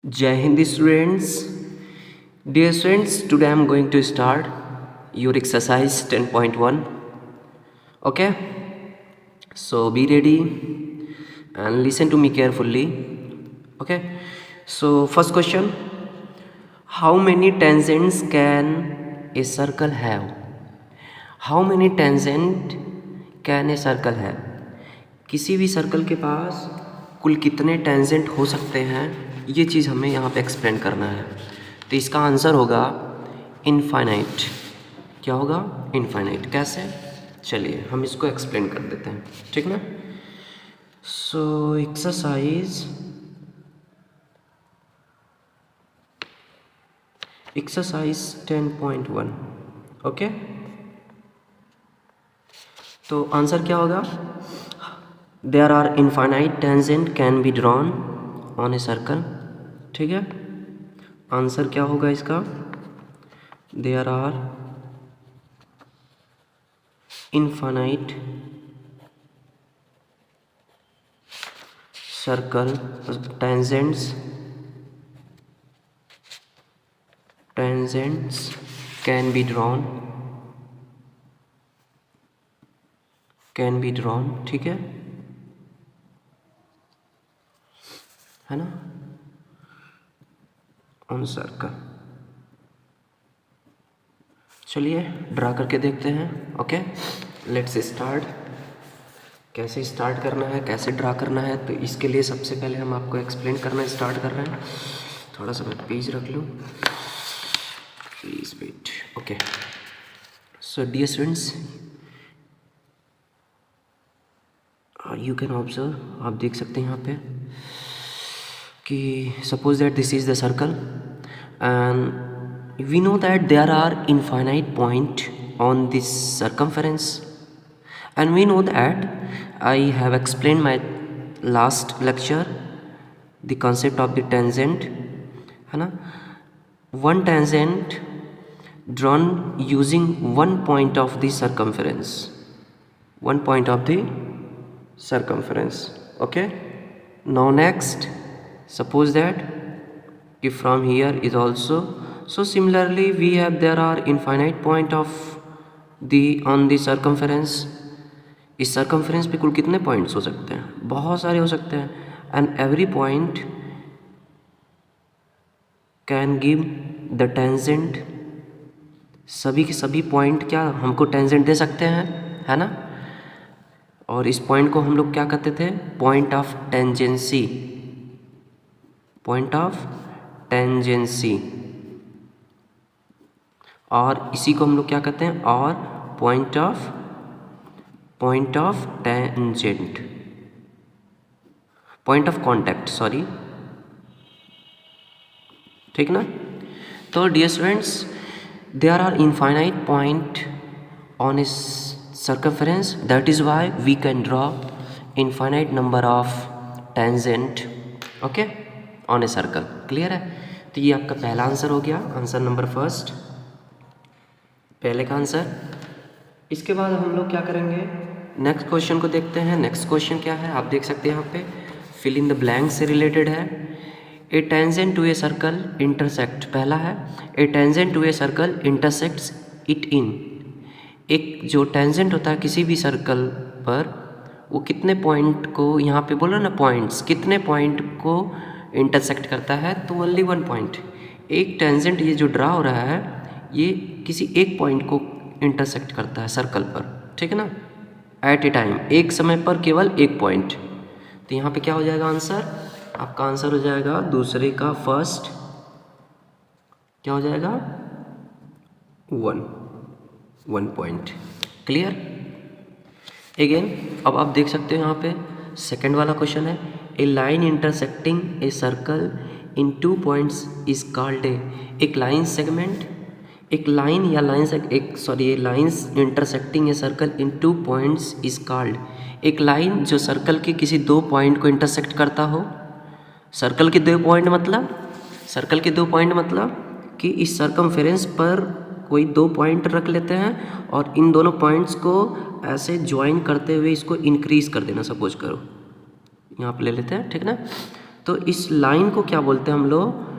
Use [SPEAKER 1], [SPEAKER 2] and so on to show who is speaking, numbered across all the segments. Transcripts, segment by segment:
[SPEAKER 1] Jai Hindi students. Dear students, today I am going to start your exercise 10.1. Okay, so be ready and listen to me carefully. Okay, so first question: how many tangents can a circle have? How many tangent can a circle have? किसी भी circle के पास कुल कितने tangent हो सकते हैं, ये चीज़ हमें यहाँ पे एक्सप्लेन करना है। तो इसका आंसर होगा इनफाइनाइट। क्या होगा? इनफाइनाइट। कैसे? चलिए हम इसको एक्सप्लेन कर देते हैं, ठीक ना। So exercise 10.1। ओके, तो आंसर क्या होगा? There are infinite tangent can be drawn on a circle। ठीक है, आंसर क्या होगा इसका? There are infinite circle tangents can be drawn, ठीक है ना, ऑन सर्कल। चलिए ड्रा करके देखते हैं। Okay, let's start. कैसे स्टार्ट करना है, कैसे ड्रा करना है, तो इसके लिए सबसे पहले हम आपको एक्सप्लेन करना स्टार्ट कर रहे हैं। थोड़ा सा मैं पेज रख लूँ, please wait. Okay, so dear students, you can observe, आप देख सकते हैं यहाँ पे कि suppose that this is the circle and we know that there are infinite point on this circumference, and we know that I have explained my last lecture the concept of the tangent, है ना। one tangent drawn using one point of the circumference, okay। now next, suppose that if from here is also, so similarly we have, there are infinite point of the on the circumference। इस circumference पे कुल कितने points हो सकते हैं? बहुत सारे हो सकते हैं, and every point can give the tangent. सभी के सभी पॉइंट क्या हमको टेंजेंट दे सकते हैं, है ना। और इस पॉइंट को हम लोग क्या कहते थे? पॉइंट ऑफ टेंजेंसी, और इसी को हम लोग क्या कहते हैं? और point of tangent, point of contact, sorry, ठीक ना। तो dear students, there are infinite point on इस circumference, that is why we can draw infinite number of tangent, okay, on a circle। Clear है? तो ये आपका पहला आंसर हो गया, आंसर नंबर फर्स्ट, पहले का आंसर। इसके बाद हम लोग क्या करेंगे? नेक्स्ट क्वेश्चन को देखते हैं। नेक्स्ट क्वेश्चन क्या है, आप देख सकते हैं यहाँ पे, फिल इन द ब्लैंक से रिलेटेड है। A tangent to a circle intersect, पहला है a tangent to a circle intersects it in. एक जो टेंजेंट होता है किसी भी सर्कल पर, वो कितने पॉइंट को, यहाँ पे बोलो ना पॉइंट्स, कितने पॉइंट को इंटरसेक्ट करता है? तो ओनली वन पॉइंट। एक टेंजेंट ये जो ड्रा हो रहा है, ये किसी एक पॉइंट को इंटरसेक्ट करता है सर्कल पर, ठीक है ना, एट ए टाइम, एक समय पर केवल एक पॉइंट। तो यहाँ पे क्या हो जाएगा आंसर? आपका आंसर हो जाएगा दूसरे का फर्स्ट, क्या हो जाएगा? One point. क्लियर? अगेन अब आप देख सकते हो यहाँ पे सेकंड वाला क्वेश्चन है, a line intersecting a circle in 2 points is called a. एक लाइन सेगमेंट, एक लाइन या lines, a lines intersecting a circle in 2 points is called. एक लाइन जो सर्कल के किसी 2 पॉइंट को इंटरसेक्ट करता हो। सर्कल के 2 पॉइंट मतलब कि इस सर्कमफेरेंस पर कोई 2 पॉइंट रख लेते हैं और इन दोनों पॉइंट्स को ऐसे ज्वाइन करते हुए इसको इंक्रीज कर देना। सपोज करो यहाँ पे ले लेते हैं, ठीक ना। तो इस लाइन को क्या बोलते हैं हम लोग?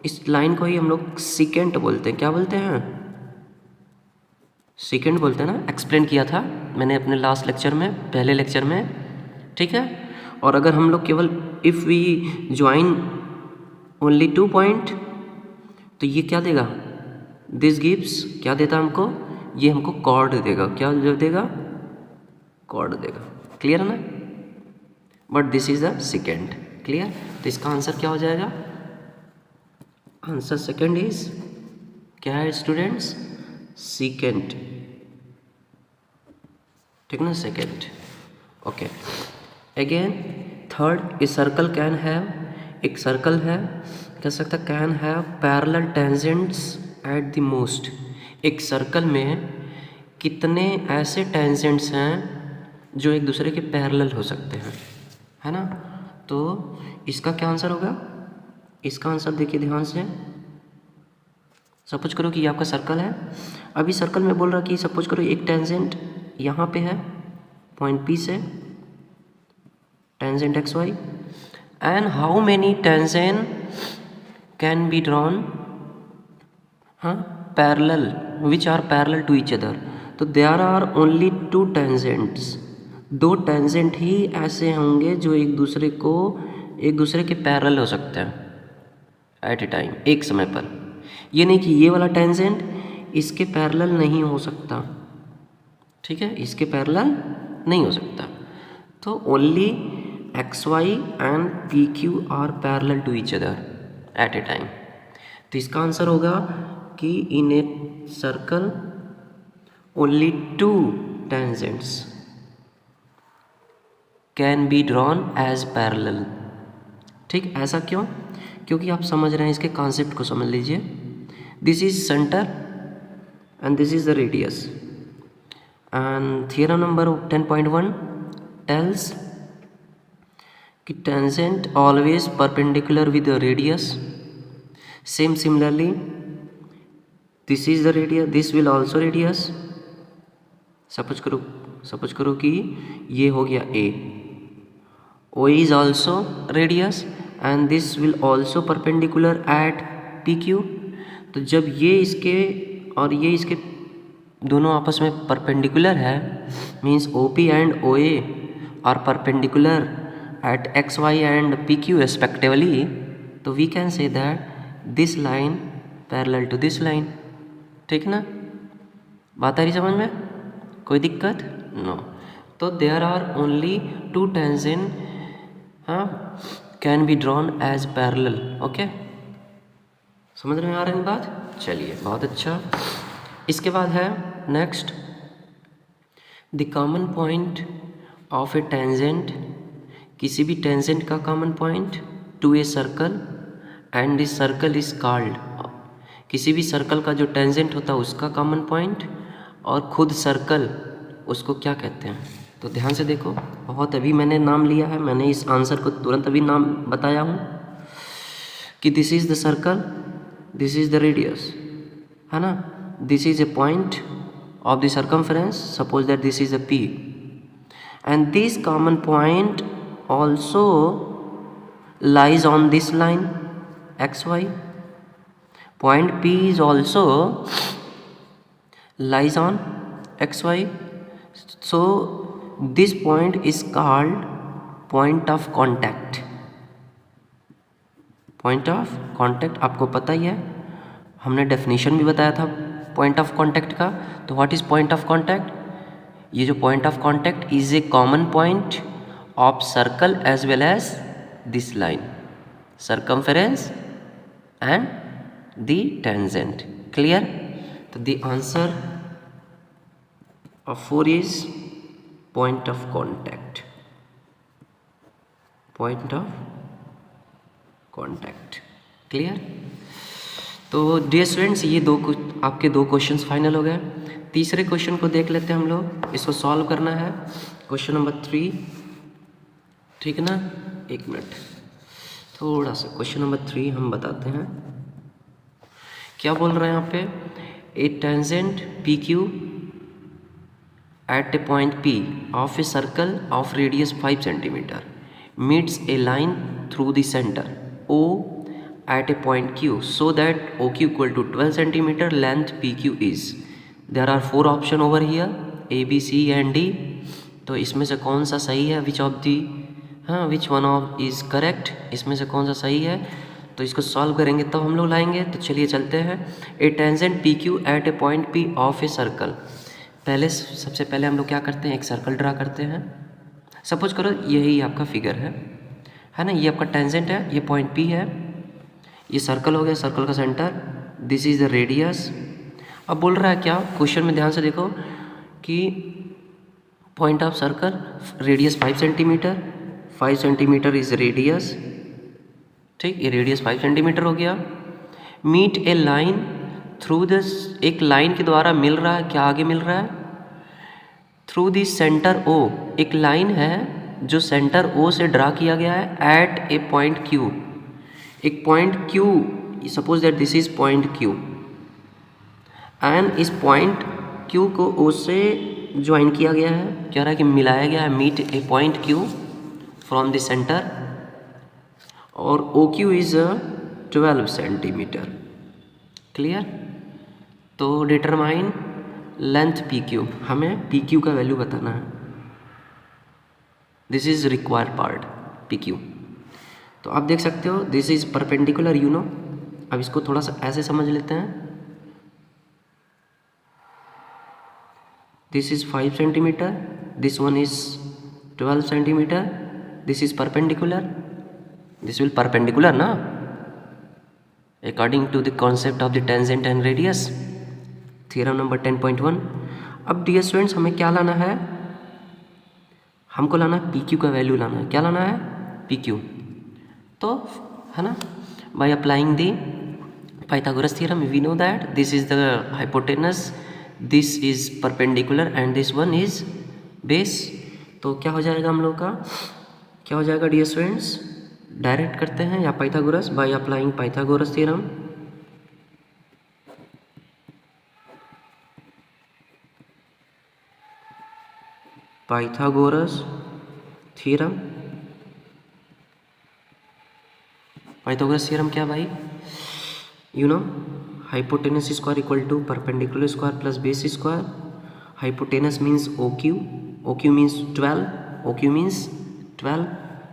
[SPEAKER 1] इस लाइन को ही हम लोग सेकेंट बोलते हैं। क्या बोलते हैं? सेकेंड बोलते हैं ना। एक्सप्लेन किया था मैंने अपने लास्ट लेक्चर में, पहले लेक्चर में, ठीक है। और अगर हम लोग केवल if we join only 2 point, तो ये क्या देगा? दिस गिव्स क्या देता हमको? ये हमको कॉर्ड देगा। क्या देगा? कॉर्ड देगा। क्लियर है ना? But this is the second. Clear? तो इसका आंसर क्या हो जाएगा? आंसर सेकेंड इज क्या है स्टूडेंट्स? सेकेंड। ठीक ना? Second. Okay. Again third, a circle can have, एक सर्कल है, कह सकता can have parallel tangents at the most. एक सर्कल में कितने ऐसे टेंजेंट्स हैं जो एक दूसरे के पैरेलल हो सकते हैं, है ना? तो इसका क्या आंसर होगा? इसका आंसर देखिए ध्यान से। सपोज करो कि ये आपका सर्कल है। अभी सर्कल में बोल रहा कि सपोज करो एक टेंजेंट यहाँ पे है, पॉइंट पी से, tangent X Y, and how many tangent can be drawn, हाँ, parallel, which are parallel to each other. तो there are only 2 tangents. 2 tangent ही ऐसे होंगे जो एक दूसरे के पैरेलल हो सकते हैं एट ए टाइम, एक समय पर। ये नहीं कि ये वाला टेंजेंट इसके पैरेलल नहीं हो सकता, ठीक है, इसके पैरेलल नहीं हो सकता। तो only X Y and P Q are parallel to each other at a time. तो इसका आंसर होगा कि in a circle only 2 tangents can be drawn as parallel. ठीक, ऐसा क्यों? क्योंकि आप समझ रहे हैं, इसके कॉन्सेप्ट को समझ लीजिए। This is centre and this is the radius, and theorem number 10.1 tells कि tangent always perpendicular with the radius. Same similarly this is the radius, this will also radius. Suppose करो कि ये हो गया A, O is also radius and this will also perpendicular at P Q. तो जब ये इसके और ये इसके दोनों आपस में परपेंडिकुलर है, means O P and O A are perpendicular at X Y and P Q respectively, तो we can say that this line parallel to this line. ठीक ना? बात आ रही समझ में? कोई दिक्कत? नो। तो देयर आर ओनली 2 टेंजेंट, हाँ, can be drawn as parallel. Okay, समझ में आ रही है बात? चलिए, बहुत अच्छा। इसके बाद है next, the common point of A tangent, किसी भी टेंजेंट का common point two a circle and this circle is called, किसी भी सर्कल का जो टेंजेंट होता है उसका कॉमन पॉइंट और खुद सर्कल, उसको क्या कहते हैं? तो ध्यान से देखो, बहुत अभी मैंने नाम लिया है, मैंने इस आंसर को तुरंत अभी नाम बताया हूँ कि this is the circle, this is the radius, है ना? This is a point of the circumference, suppose that this is a P, and this common point also lies on this line xy. Point P is also lies on xy. So this point is called point of contact. Point of contact आपको पता ही है, हमने definition भी बताया था point of contact का। तो what is point of contact? ये जो point of contact is a common point of circle as well as this line, circumference and the tangent. Clear? So the answer of 4 is point of contact. Point of contact. Clear? तो dear students, ये आपके 2 questions final हो गए। तीसरे question को देख लेते हैं हम लोग, इसको सॉल्व करना है। क्वेश्चन नंबर 3, ठीक ना? 1 मिनट, थोड़ा सा क्वेश्चन नंबर 3 हम बताते हैं। क्या बोल रहे हैं यहाँ पे? A tangent P Q at a point P of a circle of radius 5 centimetre meets a line through the center O at a point Q so that OQ equal to 12 centimeter, length PQ is, there are 4 option over here A, B, C and D. तो इसमें से कौन सा सही है, which of the, हाँ which one of is correct, इसमें से कौन सा सही है, तो इसको सॉल्व करेंगे तब हम लोग लाएंगे। तो चलिए चलते हैं। A tangent P Q at a point P of a circle. पहले सबसे पहले हम लोग क्या करते हैं, एक सर्कल ड्रा करते हैं। सपोज करो यही आपका फिगर है ना, ये आपका टेंजेंट है, ये पॉइंट पी है, ये सर्कल हो गया, सर्कल का centre, this is the radius. अब बोल रहा है क्या, क्वेश्चन में ध्यान से देखो कि point of circle radius 5 centimetre, 5 centimetre is radius, ठीक, ये रेडियस 5 सेंटीमीटर हो गया। Meet a line through this, एक लाइन के द्वारा मिल रहा है, क्या आगे मिल रहा है, थ्रू दिस सेंटर ओ, एक लाइन है जो सेंटर ओ से ड्रा किया गया है एट ए पॉइंट क्यू, एक point Q, suppose that this is point Q and इस पॉइंट क्यू को ओ से ज्वाइन किया गया है, कह रहा है कि मिलाया गया है, meet a point Q from the centre, और O Q is 12 centimetre. Clear. तो डिटरमाइन लेंथ पी क्यू, हमें पी क्यू का वैल्यू बताना है, this is required part P Q. तो आप देख सकते हो this is perpendicular, you know. अब इसको थोड़ा सा ऐसे समझ लेते हैं, this is 5 centimetre, this one is 12 centimetre, this is perpendicular, this will perpendicular ना, according to the concept of the tangent and radius, theorem number 10.1। अब डियर स्टूडेंट्स हमें क्या लाना है, हमको लाना है पी क्यू का वैल्यू लाना है, क्या लाना है, पी क्यू। तो है ना, by applying the Pythagoras theorem we know that this is the hypotenuse, this is perpendicular and this one is base. तो क्या हो जाएगा हम लोग का, क्या हो जाएगा डियर स्टूडेंट्स, डायरेक्ट करते हैं या Pythagoras, by applying Pythagoras theorem, Pythagoras theorem. Pythagoras theorem क्या भाई, you know, hypotenuse square equal to perpendicular square plus base square. Hypotenuse means O Q, O Q means 12, O Q means 12,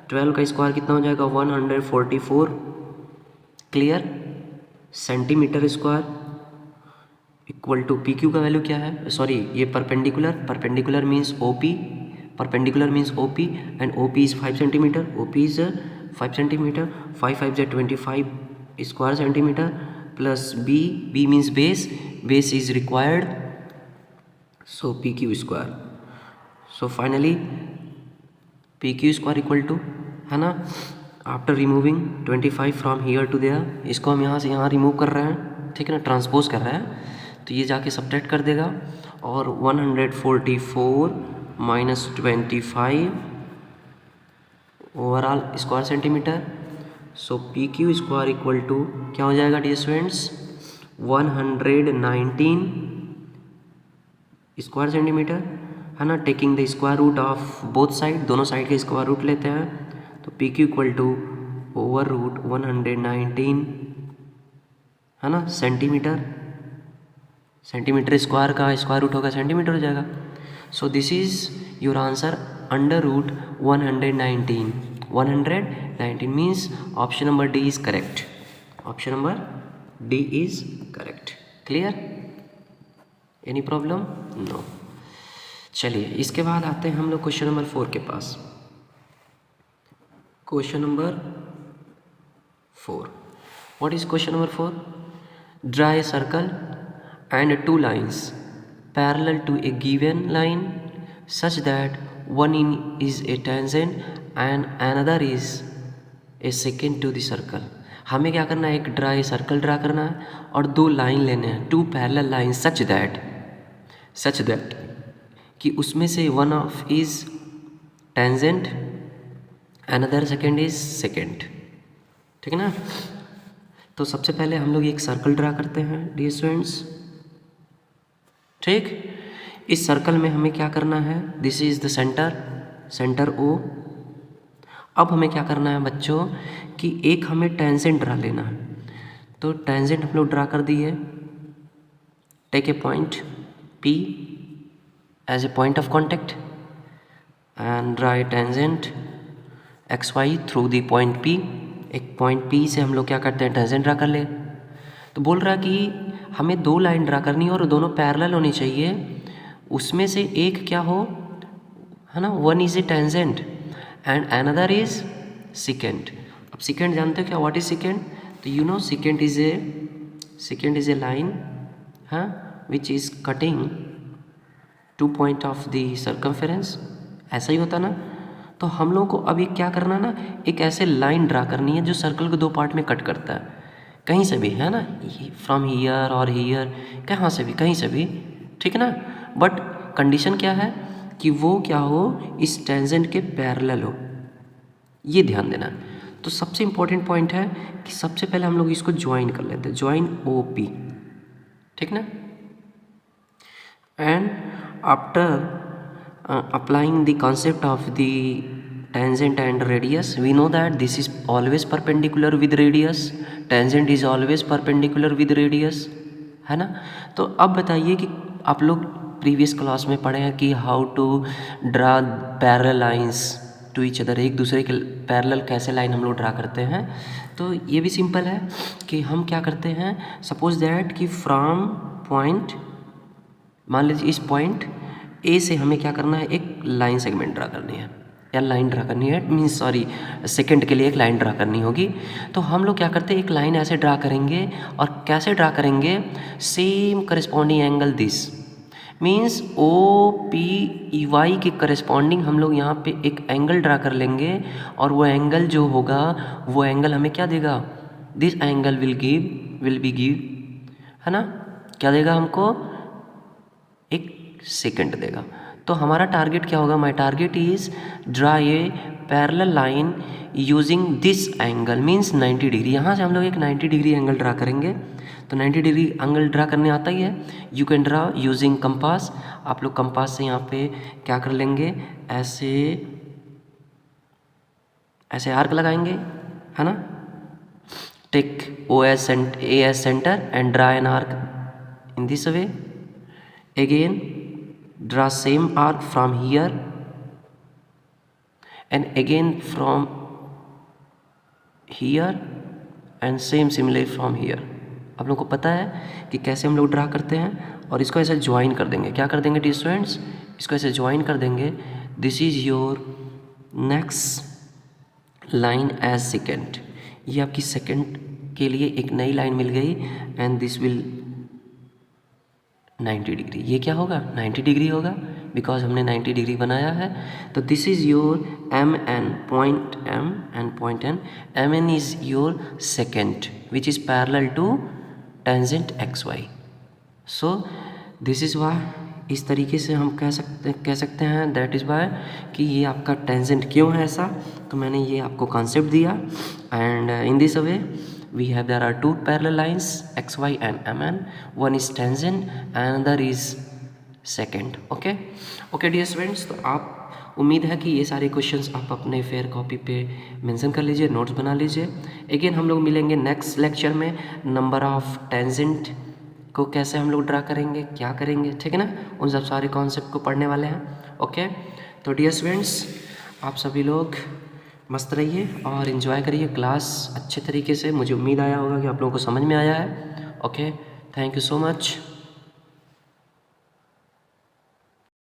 [SPEAKER 1] 12 का square कितना हो जाएगा 144। Clear. Centimetre square equal to P Q का value क्या है, sorry ये perpendicular, perpendicular means O P, perpendicular means O P and O P is 5 सेंटीमीटर, O P is 5 centimetre, 5 5 जा 25 square centimetre plus B, B means base, base is required, so P Q square. So finally P Q square equal to, है ना, after removing 25 from here to there, इसको हम यहाँ से यहाँ remove कर रहे हैं, ठीक है ना, ट्रांसपोज कर रहे हैं, तो ये जाके सब्ट्रैक्ट कर देगा और 144 minus 25 overall square centimetre. So P Q square equal to क्या हो जाएगा डियर स्टूडेंट्स, 119 स्क्वायर सेंटीमीटर, है ना, taking the square root of both side, दोनों साइड के स्क्वायर रूट लेते हैं, तो P Q equal to over root 119, है ना, सेंटीमीटर, सेंटीमीटर स्क्वायर का स्क्वायर रूट होगा सेंटीमीटर हो जाएगा। So this is your answer, under root 119, 119 means option number D is correct, option number D is correct. Clear, any problem, no. चलिए इसके बाद आते हैं हम लोग क्वेश्चन नंबर 4 के पास। Question number 4, what is question number 4, draw a circle and 2 lines parallel to a given line such that one is a tangent and another is a secant to the circle। हमें क्या करना है, एक dry circle draw करना है और 2 line लेने हैं, 2 पैरेलल लाइन सच दैट कि उसमें से one of is tangent, another second is second, ठीक है ना। तो सबसे पहले हम लोग एक सर्कल ड्रा करते हैं डियर स्टूडेंट्स, ठीक। इस सर्कल में हमें क्या करना है, this is the centre, centre O, अब हमें क्या करना है बच्चों कि एक हमें टेंजेंट ड्रा लेना है। तो टेंजेंट हम लोग ड्रा कर दिए। Take a point P as a point of contact and draw a tangent XY through the point P। एक पॉइंट P से हम लोग क्या करते हैं, टेंजेंट ड्रा कर ले। तो बोल रहा कि हमें 2 लाइन ड्रा करनी है और दोनों पैरेलल होनी चाहिए। उसमें से एक क्या हो, है ना, one is a tangent and another is secant. अब सेकेंड जानते हो क्या, व्हाट इज सेकेंड? तो you know secant is a line, हाँ, which is cutting 2 point of the circumference. ऐसा ही होता ना। तो हम लोग को अभी क्या करना ना, एक ऐसे लाइन ड्रा करनी है जो सर्कल को 2 पार्ट में कट करता है, कहीं से भी, है ना, फ्रॉम हियर और हियर, कहाँ से भी, कहीं से भी, ठीक है ना। बट कंडीशन क्या है कि वो क्या हो, इस टेंजेंट के पैरेलल हो, ये ध्यान देना। तो सबसे इम्पोर्टेंट पॉइंट है कि सबसे पहले हम लोग इसको ज्वाइन कर लेते हैं, ज्वाइन OP, ठीक ना। And after applying the concept of the tangent and radius, we know that this is always perpendicular with radius, tangent is always perpendicular with radius, है ना। तो अब बताइए कि आप लोग प्रीवियस क्लास में पढ़े हैं कि how to draw parallel lines to each other, एक दूसरे के पैरेलल कैसे लाइन हम लोग ड्रा करते हैं। तो ये भी सिंपल है कि हम क्या करते हैं, सपोज दैट कि फ्रॉम पॉइंट, मान लीजिए इस पॉइंट A से हमें क्या करना है, एक लाइन सेगमेंट ड्रा करनी है, या लाइन ड्रा करनी है, मीन्स सॉरी, सेकंड के लिए एक लाइन ड्रा करनी होगी। तो हम लोग क्या करते हैं, एक लाइन ऐसे ड्रा करेंगे, और कैसे ड्रा करेंगे, same corresponding angle this means OPEY के करस्पॉन्डिंग हम लोग यहाँ पे एक एंगल ड्रा कर लेंगे, और वो एंगल जो होगा वो एंगल हमें क्या देगा, this angle will be give, है ना, क्या देगा हमको, एक सेकंड देगा। तो हमारा टारगेट क्या होगा, my target is draw a parallel line using this angle means 90 degree. यहाँ से हम लोग एक 90 डिग्री एंगल ड्रा करेंगे। तो 90 डिग्री एंगल ड्रा करने आता ही है, you can draw using compass. आप लोग कंपास से यहाँ पे क्या कर लेंगे, ऐसे ऐसे आर्क लगाएंगे, है ना। Take AS centre and draw an arc in this way. Again draw same arc from here and again from here and similarly from here। आप लोगों को पता है कि कैसे हम लोग ड्रा करते हैं, और इसको ऐसे ज्वाइन कर देंगे। क्या कर देंगे डियर स्टूडेंट्स, इसको ऐसे ज्वाइन कर देंगे। This is your next line as second. ये आपकी सेकेंड के लिए एक नई लाइन मिल गई, एंड दिस विल 90 डिग्री। ये क्या होगा, 90 डिग्री होगा, बिकॉज हमने 90 डिग्री बनाया है। तो this is your MN, point M and point N। MN is your second which is parallel to tangent XY। So this is Y, इस तरीके से हम कह सकते हैं दैट इज़ वाई कि ये आपका टेंजेंट क्यों है ऐसा। तो मैंने ये आपको कॉन्सेप्ट दिया, and in this way there are 2 parallel lines XY and MN. One is tangent, another is secant. Okay dear students, तो आप उम्मीद है कि ये सारे क्वेश्चंस आप अपने फेयर कॉपी पे मेंशन कर लीजिए, नोट्स बना लीजिए। अगेन हम लोग मिलेंगे नेक्स्ट लेक्चर में, नंबर ऑफ टेंजेंट को कैसे हम लोग ड्रा करेंगे, क्या करेंगे, ठीक है ना, उन सब सारे कॉन्सेप्ट को पढ़ने वाले हैं। ओके, तो डियर स्टूडेंट्स, आप सभी लोग मस्त रहिए और इन्जॉय करिए क्लास अच्छे तरीके से। मुझे उम्मीद आया होगा कि आप लोगों को समझ में आया है। Okay, thank you so much.